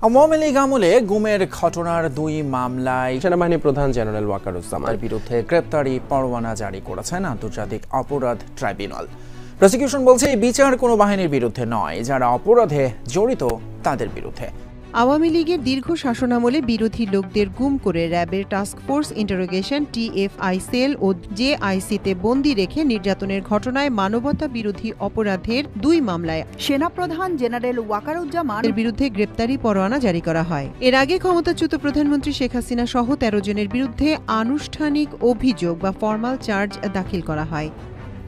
আওয়ামী লীগ আমলে গুমের ঘটনার 2 মামলায় সেনাবাহিনী প্রধান জেনারেল ওয়াকারুজ্জামানের বিরুদ্ধে গ্রেপ্তারি পরোয়ানা জারি করেছেন আন্তর্জাতিক অপরাধ ট্রাইব্যুনাল। প্রসিকিউশন বলছে এই বিচার কোনো বাহিনীর বিরুদ্ধে নয়, যারা অপরাধে জড়িত তাদের বিরুদ্ধে। আওয়ামী লীগের দীর্ঘ শাসনামলে বিরোধী লোকদের গুম করে র্যাবের টাস্কফোর্স ইন্টারোগেশন টিএফআই সেল ও জেআইসিতে বন্দী রেখে নির্যাতনের ঘটনায় মানবতা বিরোধী অপরাধের 2 মামলায় সেনাপ্রধান জেনারেল ওয়াকারুজ্জামানের বিরুদ্ধে গ্রেপ্তারি পরোয়ানা জারি করা হয়। এর আগে ক্ষমতাচ্যুত প্রধানমন্ত্রী শেখ হাসিনা সহ 13 জনের বিরুদ্ধে আনুষ্ঠানিক অভিযোগ বা ফরমাল চার্জ দাখিল করা হয়।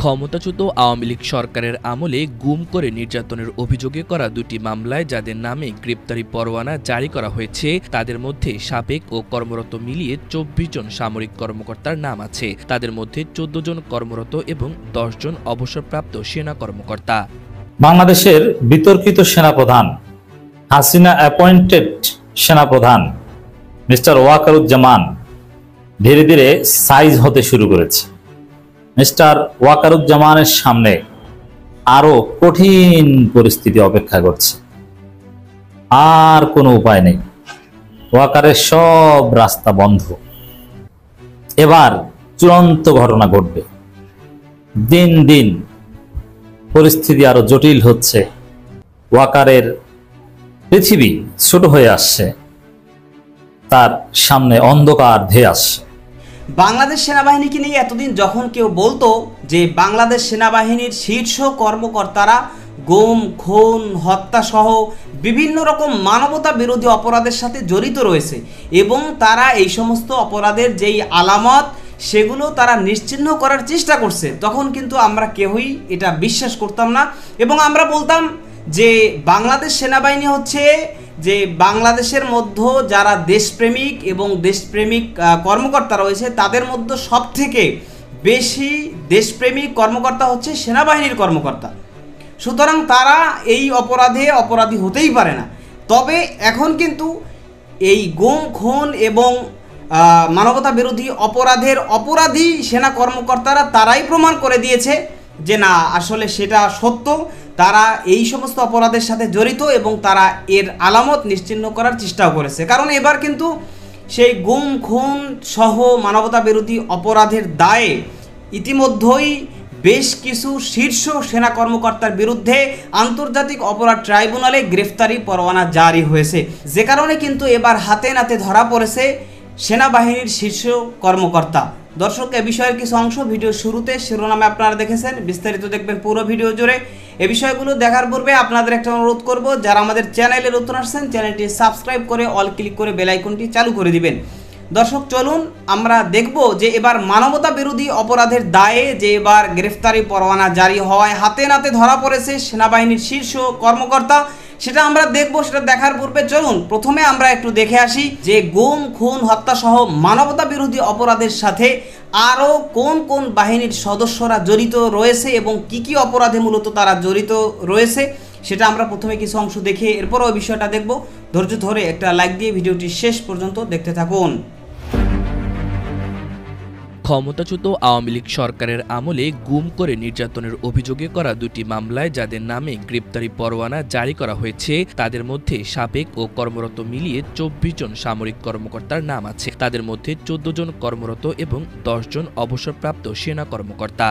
ক্ষমতাচ্যুত আওয়ামী লীগ সরকারের আমলে গুম করে নির্যাতনের অভিযোগে করা 2টি মামলায় যাদের নামে গ্রেপ্তারি পরোয়ানা জারি করা হয়েছে তাদের মধ্যে সাবেক ও কর্মরত মিলিয়ে 24 জন সামরিক কর্মকর্তার নাম আছে। তাদের মধ্যে 14 জন কর্মরত এবং 10 জন অবসরপ্রাপ্ত সেনা কর্মকর্তা। বাংলাদেশের বিতর্কিত সেনাপ্রধান হাসিনা অ্যাপয়েন্টেড সেনাপ্রধান মিস্টার ওয়াকারুজ্জামান ধীরে ধীরে সাইজ হতে শুরু করেছে। মিস্টার ওয়াকারুজ্জামানের সামনে আরো কঠিন পরিস্থিতি অপেক্ষা করছে। আর কোনো উপায় নেই, ওয়াকারের সব রাস্তা বন্ধ। এবার চূড়ান্ত ঘটনা ঘটবে। দিন দিন পরিস্থিতি আরো জটিল হচ্ছে। ওয়াকারের পৃথিবী ছোট হয়ে আসছে, তার সামনে অন্ধকার ধেয়ে আসছে। বাংলাদেশ সেনাবাহিনীকে নিয়ে এতদিন যখন কেউ বলতো যে বাংলাদেশ সেনাবাহিনীর শীর্ষ কর্মকর্তারা গুম, খুন, হত্যা সহ বিভিন্ন রকম মানবতা বিরোধী অপরাধের সাথে জড়িত রয়েছে এবং তারা এই সমস্ত অপরাধের যেই আলামত সেগুলো তারা নিশ্চিহ্ন করার চেষ্টা করছে, তখন কিন্তু আমরা কেউই এটা বিশ্বাস করতাম না এবং আমরা বলতাম যে বাংলাদেশ সেনাবাহিনী হচ্ছে যে বাংলাদেশের মধ্যে যারা দেশপ্রেমিক এবং দেশপ্রেমিক কর্মকর্তা রয়েছে তাদের মধ্যে সবথেকে বেশি দেশপ্রেমিক কর্মকর্তা হচ্ছে সেনাবাহিনীর কর্মকর্তা। সুতরাং তারা এই অপরাধী হতেই পারে না। তবে এখন কিন্তু এই গুম, খুন এবং মানবতা বিরোধী অপরাধের অপরাধী সেনা কর্মকর্তারা তারাই প্রমাণ করে দিয়েছে যে না, আসলে সেটা সত্য, তারা এই সমস্ত অপরাধের সাথে জড়িত এবং তারা এর আলামত নিশ্চিহ্ন করার চেষ্টাও করেছে। কারণ এবার কিন্তু সেই গুম, খুন সহ মানবতা বিরোধী অপরাধের দায়ে ইতিমধ্যেই বেশ কিছু শীর্ষ সেনা কর্মকর্তার বিরুদ্ধে আন্তর্জাতিক অপরাধ ট্রাইব্যুনালে গ্রেফতারি পরোয়ানা জারি হয়েছে, যে কারণে কিন্তু এবার হাতে নাতে ধরা পড়েছে সেনাবাহিনীর শীর্ষ কর্মকর্তা। দর্শক, এ বিষয়ের কিছু অংশ ভিডিওর শুরুতে শিরোনামে আপনারা দেখেছেন, বিস্তারিত দেখবেন পুরো ভিডিও জুড়ে। এ বিষয়গুলো দেখার পূর্বে আপনাদের একটা অনুরোধ করব, যারা আমাদের চ্যানেলে নতুন আসছেন চ্যানেলটি সাবস্ক্রাইব করে অল ক্লিক করে বেল আইকনটি চালু করে দিবেন। দর্শক, চলুন আমরা দেখব যে এবার মানবতা বিরোধী অপরাধের দায়ে যে এবার গ্রেফতারি পরোয়ানা জারি হওয়ায় হাতে নাতে ধরা পড়েছে সেনাবাহিনীর শীর্ষ কর্মকর্তা, সেটা আমরা দেখব। সেটা দেখার পূর্বে চলুন প্রথমে আমরা একটু দেখে আসি যে গুম, খুন, হত্যা সহ মানবতা বিরোধী অপরাধের সাথে আরও কোন কোন বাহিনীর সদস্যরা জড়িত রয়েছে এবং কি কি অপরাধে মূলত তারা জড়িত রয়েছে, সেটা আমরা প্রথমে কিছু অংশ দেখে এরপর ওই বিষয়টা দেখব। ধৈর্য ধরে একটা লাইক দিয়ে ভিডিওটি শেষ পর্যন্ত দেখতে থাকুন। ক্ষমতাচ্যুত আওয়ামী লীগ সরকারের আমলে গুম করে নির্যাতনের অভিযোগে করা 2টি মামলায় যাদের নামে গ্রেপ্তারি পরোয়ানা জারি করা হয়েছে তাদের মধ্যে সাবেক ও কর্মরত মিলিয়ে 24 জন সামরিক কর্মকর্তার নাম আছে। তাদের মধ্যে 14 জন কর্মরত এবং 10 জন অবসরপ্রাপ্ত সেনা কর্মকর্তা।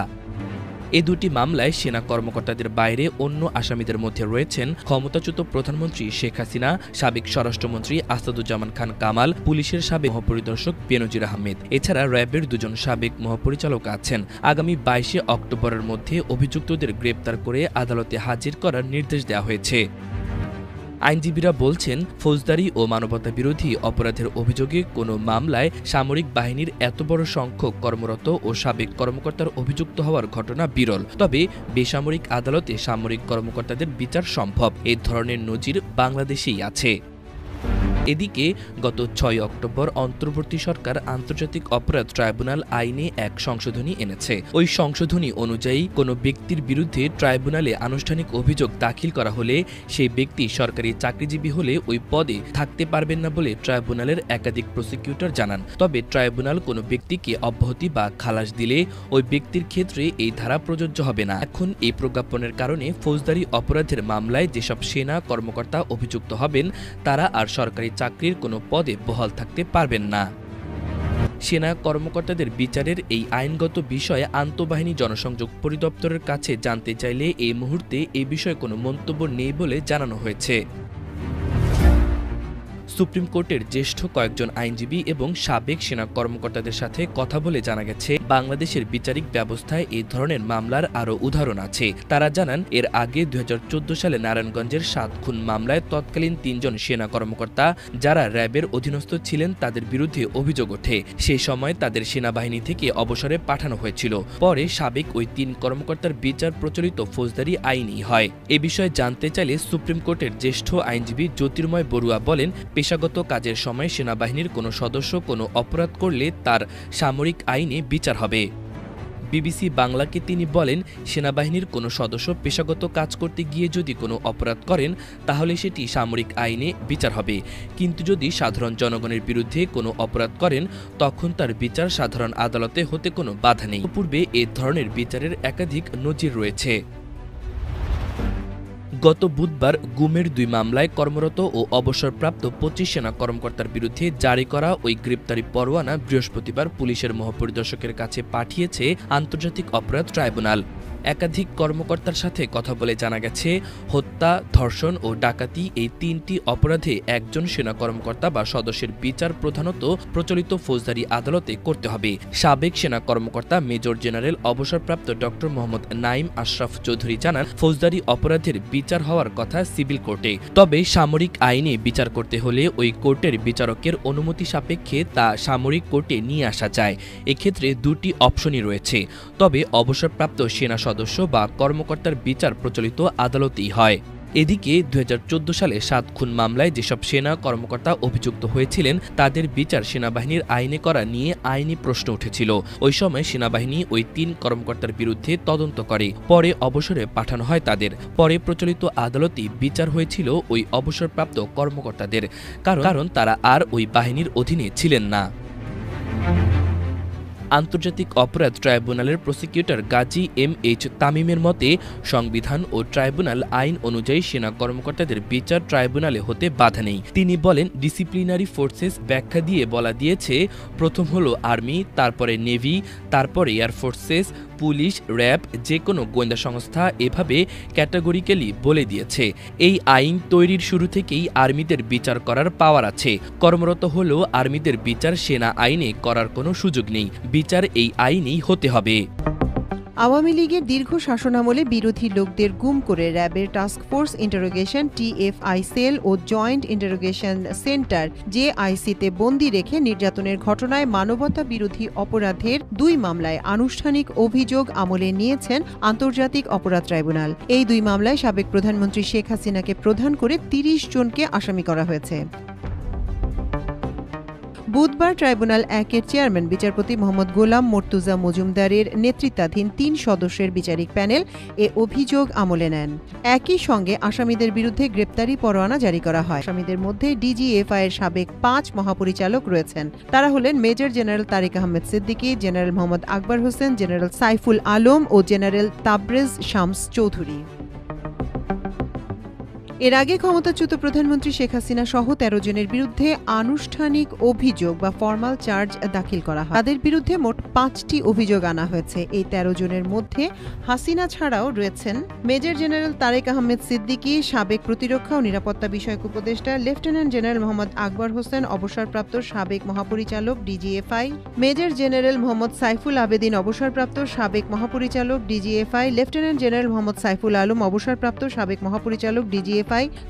এই 2টি মামলায় সেনা কর্মকর্তাদের বাইরে অন্য আসামিদের মধ্যে রয়েছেন ক্ষমতাচ্যুত প্রধানমন্ত্রী শেখ হাসিনা, সাবেক স্বরাষ্ট্রমন্ত্রী আসাদুজ্জামান খান কামাল, পুলিশের সাবেক মহাপরিদর্শক বেনজির আহমেদ। এছাড়া র্যাবের 2 জন সাবেক মহাপরিচালক আছেন। আগামী 22 অক্টোবরের মধ্যে অভিযুক্তদের গ্রেপ্তার করে আদালতে হাজির করার নির্দেশ দেওয়া হয়েছে। আইনজীবীরা বলছেন, ফৌজদারি ও মানবতা বিরোধী অপরাধের অভিযোগে কোনো মামলায় সামরিক বাহিনীর এত বড় সংখ্যক কর্মরত ও সাবেক কর্মকর্তার অভিযুক্ত হওয়ার ঘটনা বিরল। তবে বেসামরিক আদালতে সামরিক কর্মকর্তাদের বিচার সম্ভব। এই ধরনের নজির বাংলাদেশেই আছে। এদিকে গত ৬ অক্টোবর অন্তর্বর্তী সরকার আন্তর্জাতিক অপরাধ ট্রাইব্যুনাল আইনে এক সংশোধনী এনেছে। ওই সংশোধনী অনুযায়ী কোনো ব্যক্তির বিরুদ্ধে ট্রাইব্যুনালে আনুষ্ঠানিক অভিযোগ দাখিল করা হলে সেই ব্যক্তি সরকারি চাকরিজীবী হলে ওই পদে থাকতে পারবেন না বলে ট্রাইব্যুনালের একাধিক প্রসিকিউটর জানান। তবে ট্রাইব্যুনাল কোনো ব্যক্তিকে অব্যাহতি বা খালাস দিলে ওই ব্যক্তির ক্ষেত্রে এই ধারা প্রযোজ্য হবে না। এখন এই প্রজ্ঞাপনের কারণে ফৌজদারি অপরাধের মামলায় যেসব সেনা কর্মকর্তা অভিযুক্ত হবেন তারা আর সরকারি চাকরির কোনো পদে বহাল থাকতে পারবেন না। সেনা কর্মকর্তাদের বিচারের এই আইনগত বিষয়ে আন্তঃবাহিনী জনসংযোগ পরিদপ্তরের কাছে জানতে চাইলে এই মুহূর্তে এই বিষয়ে কোনো মন্তব্য নেই বলে জানানো হয়েছে। সুপ্রিম কোর্টের জ্যেষ্ঠ কয়েকজন আইনজীবী এবং সাবেক সেনা কর্মকর্তাদের সাথে কথা বলে জানা গেছে বাংলাদেশের বিচারিক ব্যবস্থায় এই ধরনের মামলার আরও উদাহরণ আছে। তারা জানান এর আগে ২০১৪ সালে নারায়ণগঞ্জের ৭ খুন মামলায় তৎকালীন ৩ জন সেনা কর্মকর্তা যারা র্যাবের অধীনস্থ ছিলেন তাদের বিরুদ্ধে অভিযোগ ওঠে। সেই সময় তাদের সেনাবাহিনী থেকে অবসরে পাঠানো হয়েছিল। পরে সাবেক ওই ৩ কর্মকর্তার বিচার প্রচলিত ফৌজদারি আইনই হয়। এ বিষয়ে জানতে চাইলে সুপ্রিম কোর্টের জ্যেষ্ঠ আইনজীবী জ্যোতির্ময় বড়ুয়া বলেন, পেশাগত কাজের সময় সেনাবাহিনীর কোনো সদস্য কোনো অপরাধ করলে তার সামরিক আইনে বিচার হবে। বিবিসি বাংলাকে তিনি বলেন, সেনাবাহিনীর কোনো সদস্য পেশাগত কাজ করতে গিয়ে যদি কোনো অপরাধ করেন তাহলে সেটি সামরিক আইনে বিচার হবে, কিন্তু যদি সাধারণ জনগণের বিরুদ্ধে কোনো অপরাধ করেন তখন তার বিচার সাধারণ আদালতে হতে কোনো বাধা নেই। পূর্বে এ ধরনের বিচারের একাধিক নজির রয়েছে। গত বুধবার গুমের ২ মামলায় কর্মরত ও অবসরপ্রাপ্ত ২৫ সেনা কর্মকর্তার বিরুদ্ধে জারি করা ওই গ্রেপ্তারি পরোয়ানা বৃহস্পতিবার পুলিশের মহাপরিদর্শকের কাছে পাঠিয়েছে আন্তর্জাতিক অপরাধ ট্রাইব্যুনাল। একাধিক কর্মকর্তার সাথে কথা বলে জানা গেছে, হত্যা, ধর্ষণ ও ডাকাতি এই ৩টি অপরাধে একজন সেনা কর্মকর্তা বা সদস্যের বিচার প্রধানত প্রচলিত ফৌজদারি আদালতে করতে হবে। সাবেক সেনা কর্মকর্তা মেজর জেনারেল অবসরপ্রাপ্ত ডক্টর মোহাম্মদ নাইম আশরাফ চৌধুরী জানান, ফৌজদারি অপরাধের বিচার হওয়ার কথা সিভিল কোর্টে, তবে সামরিক আইনে বিচার করতে হলে ওই কোর্টের বিচারকের অনুমতি সাপেক্ষে তা সামরিক কোর্টে নিয়ে আসা যায়। এক্ষেত্রে 2টি অপশনই রয়েছে, তবে অবসরপ্রাপ্ত সেনা সদস্য বা কর্মকর্তার বিচার প্রচলিত আদালতেই হয়। এদিকে ২০১৪ সালে ৭ খুন মামলায় যেসব সেনা কর্মকর্তা অভিযুক্ত হয়েছিলেন তাদের বিচার সেনাবাহিনীর আইনে করা নিয়ে আইনি প্রশ্ন উঠেছিল। ওই সময় সেনাবাহিনী ওই ৩ কর্মকর্তার বিরুদ্ধে তদন্ত করে, পরে অবসরে পাঠানো হয় তাদের। পরে প্রচলিত আদালতেই বিচার হয়েছিল ওই অবসরপ্রাপ্ত কর্মকর্তাদের, কারণ তারা আর ওই বাহিনীর অধীনে ছিলেন না। আন্তর্জাতিক অপরাধ ট্রাইব্যুনালের প্রসিকিউটর গাজী MH তামিমের মতে, সংবিধান ও ট্রাইব্যুনাল আইন অনুযায়ী সেনা কর্মকর্তাদের বিচার ট্রাইব্যুনালে হতে বাধা নেই। তিনি বলেন, ডিসিপ্লিনারি ফোর্সেস ব্যাখ্যা দিয়ে বলা দিয়েছে, প্রথম হলো আর্মি, তারপরে নেভি, তারপরে এয়ারফোর্সেস, পুলিশ, র্যাব, যে কোনো গোয়েন্দা সংস্থা, এভাবে ক্যাটাগরিক্যালি বলে দিয়েছে। এই আইন তৈরির শুরু থেকেই আর্মিদের বিচার করার পাওয়ার আছে। কর্মরত হলেও আর্মিদের বিচার সেনা আইনে করার কোনো সুযোগ নেই। বিচার এই আইনেই হতে হবে। আওয়ামী লীগের দীর্ঘ শাসনামলে বিরোধী লোকদের গুম করে র্যাবের টাস্কফোর্স ইন্টারোগেশন TFI সেল ও জয়েন্ট ইন্টারোগেশন সেন্টার JIC-তে বন্দী রেখে নির্যাতনের ঘটনায় মানবতা বিরোধী অপরাধের 2 মামলায় আনুষ্ঠানিক অভিযোগ আমলে নিয়েছেন আন্তর্জাতিক অপরাধ ট্রাইব্যুনাল। এই 2 মামলায় সাবেক প্রধানমন্ত্রী শেখ হাসিনাকে প্রধান করে 30 জনকে আসামি করা হয়েছে। বুধবার ট্রাইব্যুনাল 1-এর চেয়ারম্যান বিচারপতি মোহাম্মদ গোলাম মর্তুজা মজুমদারের নেতৃত্বাধীন 3 সদস্যের বিচারিক প্যানেল এ অভিযোগ আমলে নেন। একই সঙ্গে আসামিদের বিরুদ্ধে গ্রেপ্তারি পরোয়ানা জারি করা হয়। আসামিদের মধ্যে DGFI-এর সাবেক 5 মহাপরিচালক রয়েছেন। তারা হলেন major general Tariq Ahmed Siddiqui, general Mohammad Akbar Hossain, general Saiful Alam ও জেনারেল তাবরেজ শামস চৌধুরী। এর আগে ক্ষমতাচ্যুত প্রধানমন্ত্রী শেখ হাসিনা সহ 13 জনের বিরুদ্ধে আনুষ্ঠানিক অভিযোগ বা ফরমাল চার্জ দাখিল করা হয়। তাদের বিরুদ্ধে মোট 5টি অভিযোগ আনা হয়েছে। এই 13 জনের মধ্যে হাসিনা ছাড়াও রয়েছেন মেজর জেনারেল তারেক আহমেদ সিদ্দিকী, সাবেক প্রতিরক্ষা ও নিরাপত্তা বিষয়ক উপদেষ্টা লেফটেন্যান্ট জেনারেল মোহাম্মদ আকবর হোসেন, অবসরপ্রাপ্ত সাবেক মহাপরিচালক DGFI, major general Mohammad Saiful Abedin, অবসরপ্রাপ্ত সাবেক মহাপরিচালক DGFI, lieutenant general Mohammad Saiful Alam, অবসরপ্রাপ্ত সাবেক মহাপরিচালক DGFI,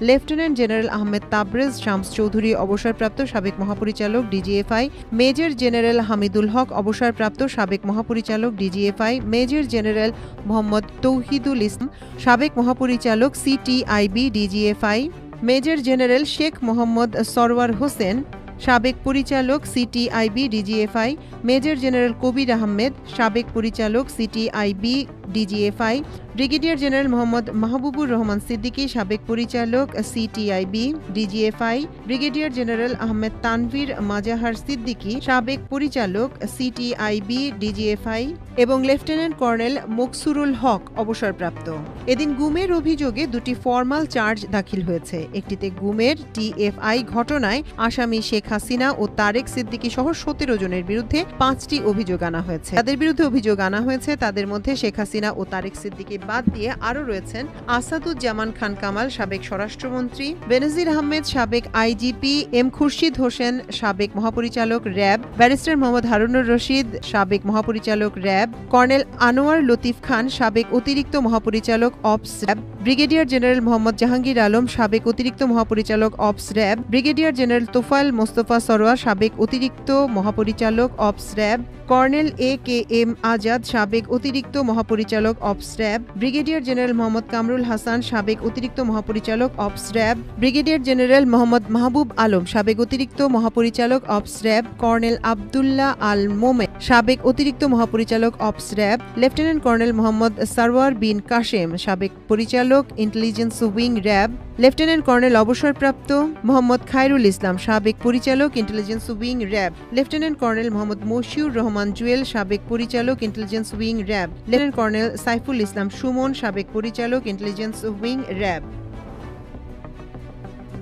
lieutenant general Ahmed Tabrez Shams Chowdhury, অবসরপ্রাপ্ত সাবেক মহাপরিচালক DGFI, major general Hamidul Haque, অবসরপ্রাপ্ত সাবেক মহাপরিচালক DGFI, major general Mohammad Tauhidul Islam, সাবেক মহাপরিচালক CTIB DGFI, major general Sheikh Mohammad Sarwar Hossain, সাবেক পরিচালক সিটিআইবি ডিজিএফআই, মেজর জেনারেল কবির আহমেদ, সাবেক পরিচালক CTIB DGFI, brigadier general Mohammad Mahbubur Rahman Siddiqui, সাবেক পরিচালক CTIB DGFI, brigadier general Ahmed Tanvir Mazhar Siddiqui, সাবেক পরিচালক সিটিআইবি ডিজিএফআই এবং লেফটেন্যান্ট কর্নেল মকসুরুল হক অবসরপ্রাপ্ত। এদিন গুমের অভিযোগে দুটি ফরমাল চার্জ দাখিল হয়েছে। একটিতে গুমের টিএফআই ঘটনায় আসামি শেখ হাসিনা ও তারেক সিদ্দিকী সহ 17 জনের বিরুদ্ধে 5টি অভিযোগ আনা হয়েছে। তাদের বিরুদ্ধে অভিযোগ আনা হয়েছে, তাদের মধ্যে শেখ হাসিনা ও তারেক সিদ্দিকী বাদ দিয়ে আরও রয়েছেন আসাদুজ্জামান খান কামাল, সাবেক স্বরাষ্ট্রমন্ত্রী, বেনজির আহমেদ, সাবেক আইজিপি, এম খুরশিদ হোসেন, সাবেক মহাপরিচালক র্যাব, ব্যারিস্টার মোহাম্মদ হারুনুর রশিদ, সাবেক মহাপরিচালক র্যাব, কর্নেল আনোয়ার লতিফ খান, সাবেক অতিরিক্ত মহাপরিচালক ops RAB, brigadier general Mohammad Jahangir Alam, সাবেক অতিরিক্ত মহাপরিচালক ops RAB, brigadier general Tofail Mostafa Sarwar, সাবেক অতিরিক্ত মহাপরিচালক ops RAB, colonel A K M. Azad, সাবেক অতিরিক্ত মহাপরিচালক ops RAB, brigadier general Mohammad Kamrul Hasan, সাবেক অতিরিক্ত মহাপরিচালক ops RAB, brigadier general Mohammad Mahbub Alam, সাবেক অতিরিক্ত মহাপরিচালক ops RAB, colonel Abdullah Al Momen, সাবেক অতিরিক্ত মহাপরিচালক ops RAB, lieutenant colonel Mohammad Sarwar Bin Kashem, সাবেক পরিচালক intelligence wing RAB, lieutenant colonel অবসরপ্রাপ্ত মোহাম্মদ খায়রুল ইসলাম, সাবেক পরিচালক intelligence wing RAB, lieutenant colonel Mohammad Mashiur Rahman Jewel, সাবেক পরিচালক intelligence wing RAB, lieutenant colonel Saiful Islam Sumon, সাবেক পরিচালক ইন্টেলিজেন্স উইং র্যাব।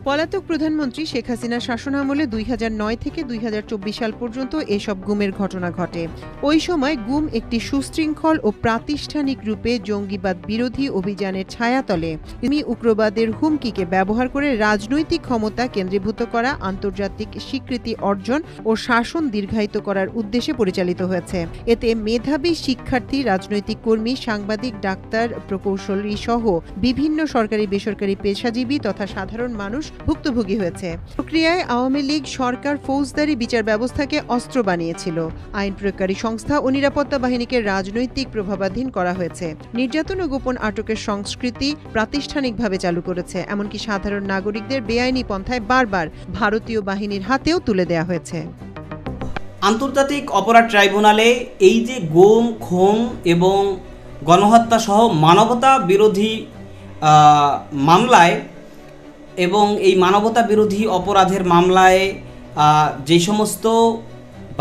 পলাতক প্রধানমন্ত্রী শেখ হাসিনার শাসনামলে 2009 থেকে 2024 সাল পর্যন্ত এসব গুমের ঘটনা ঘটে। ওই সময় গুম একটি সুশৃঙ্খল ও প্রাতিষ্ঠানিক রূপে জঙ্গিবাদ বিরোধী অভিযানের ছায়াতলে উগ্রবাদের হুমকিকে ব্যবহার করে রাজনৈতিক ক্ষমতা কেন্দ্রীভূত করা, আন্তর্জাতিক স্বীকৃতি অর্জন ও শাসন দীর্ঘায়িত করার উদ্দেশ্যে পরিচালিত হয়েছে। এতে মেধাবী শিক্ষার্থী, রাজনৈতিক কর্মী, সাংবাদিক, ডাক্তার, প্রকৌশলী সহ বিভিন্ন সরকারি বেসরকারি পেশাজীবী তথা সাধারণ মানুষ ভুক্তভোগী হয়েছে। প্রক্রিয়ায় আওয়ামী লীগ সরকার ফৌজদারি বিচার ব্যবস্থাকে অস্ত্র বানিয়েছিল। আইন প্রয়োগকারী সংস্থা ও নিরাপত্তা বাহিনীকে রাজনৈতিক প্রভাবাধীন করা হয়েছে। নির্যাতন ও গোপন আটকের সংস্কৃতি প্রাতিষ্ঠানিকভাবে চালু করেছে। এমনকি সাধারণ নাগরিকদের বেআইনি পন্থায় বারবার ভারতীয় বাহিনীর হাতেও তুলে দেওয়া হয়েছে। আন্তর্জাতিক অপরাধ ট্রাইব্যুনালে এই যে গুম, খুন এবং গণহত্যা সহ মানবতা বিরোধী মামলায় এবং এই মানবতা বিরোধী অপরাধের মামলায় যে সমস্ত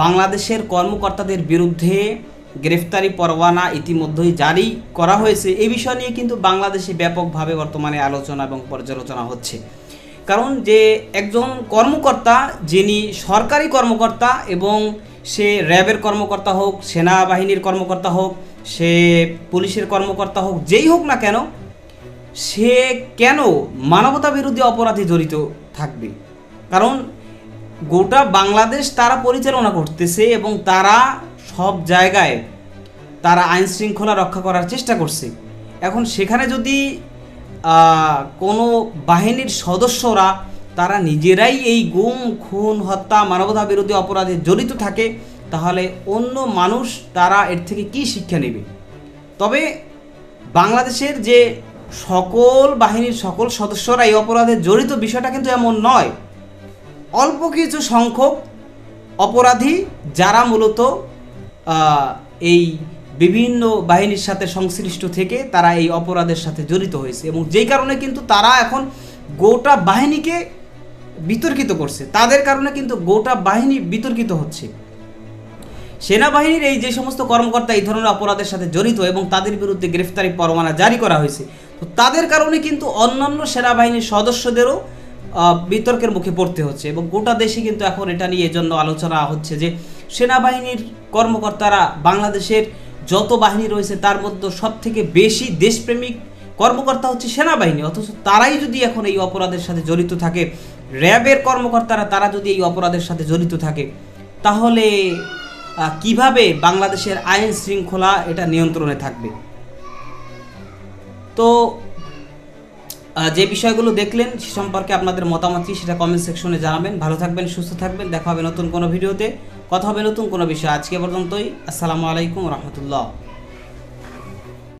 বাংলাদেশের কর্মকর্তাদের বিরুদ্ধে গ্রেফতারি পরোয়ানা ইতিমধ্যেই জারি করা হয়েছে, এই বিষয় নিয়ে কিন্তু বাংলাদেশে ব্যাপকভাবে বর্তমানে আলোচনা এবং পর্যালোচনা হচ্ছে। কারণ যে একজন কর্মকর্তা, যিনি সরকারি কর্মকর্তা এবং সে র্যাবের কর্মকর্তা হোক, সেনাবাহিনীর কর্মকর্তা হোক, সে পুলিশের কর্মকর্তা হোক, যেই হোক না কেন, সে কেন মানবতা বিরোধী অপরাধে জড়িত থাকবে? কারণ গোটা বাংলাদেশ তারা পরিচালনা করতেছে এবং তারা সব জায়গায় তারা আইন শৃঙ্খলা রক্ষা করার চেষ্টা করছে। এখন সেখানে যদি কোনো বাহিনীর সদস্যরা তারা নিজেরাই এই গুম, খুন, হত্যা, মানবতা বিরোধী অপরাধে জড়িত থাকে, তাহলে অন্য মানুষ তারা এর থেকে কি শিক্ষা নেবে? তবে বাংলাদেশের যে সকল বাহিনীর সকল সদস্যরা এই অপরাধে জড়িত, বিষয়টা কিন্তু এমন নয়। অল্প কিছু সংখ্যক অপরাধী যারা মূলত এই বিভিন্ন বাহিনীর সাথে সংশ্লিষ্ট থেকে তারা এই অপরাধের সাথে জড়িত হয়েছে এবং যেই কারণে কিন্তু তারা এখন গোটা বাহিনীকে বিতর্কিত করছে। তাদের কারণে কিন্তু গোটা বাহিনী বিতর্কিত হচ্ছে। সেনাবাহিনীর এই যে সমস্ত কর্মকর্তা এই ধরনের অপরাধের সাথে জড়িত এবং তাদের বিরুদ্ধে গ্রেফতারি পরোয়ানা জারি করা হয়েছে, তো তাদের কারণে কিন্তু অন্যান্য সেনাবাহিনীর সদস্যদেরও বিতর্কের মুখে পড়তে হচ্ছে এবং গোটা দেশে কিন্তু এখন এটা নিয়ে এজন্য আলোচনা হচ্ছে যে সেনাবাহিনীর কর্মকর্তারা বাংলাদেশের যত বাহিনী রয়েছে তার মধ্যে সবথেকে বেশি দেশপ্রেমিক কর্মকর্তা হচ্ছে সেনাবাহিনী, অথচ তারাই যদি এখন এই অপরাধের সাথে জড়িত থাকে, র্যাবের কর্মকর্তারা তারা যদি এই অপরাধের সাথে জড়িত থাকে, তাহলে কিভাবে বাংলাদেশের আইন শৃঙ্খলা এটা নিয়ন্ত্রণে থাকবে? তো যে বিষয়গুলো দেখলেন সে সম্পর্কে আপনাদের মতামত কি সেটা কমেন্ট সেকশনে জানাবেন। ভালো থাকবেন, সুস্থ থাকবেন, দেখা হবে নতুন কোনো ভিডিওতে, কথা হবে নতুন কোনো বিষয়। আজকে পর্যন্তই। আসসালামু আলাইকুম রহমতুল্লাহ।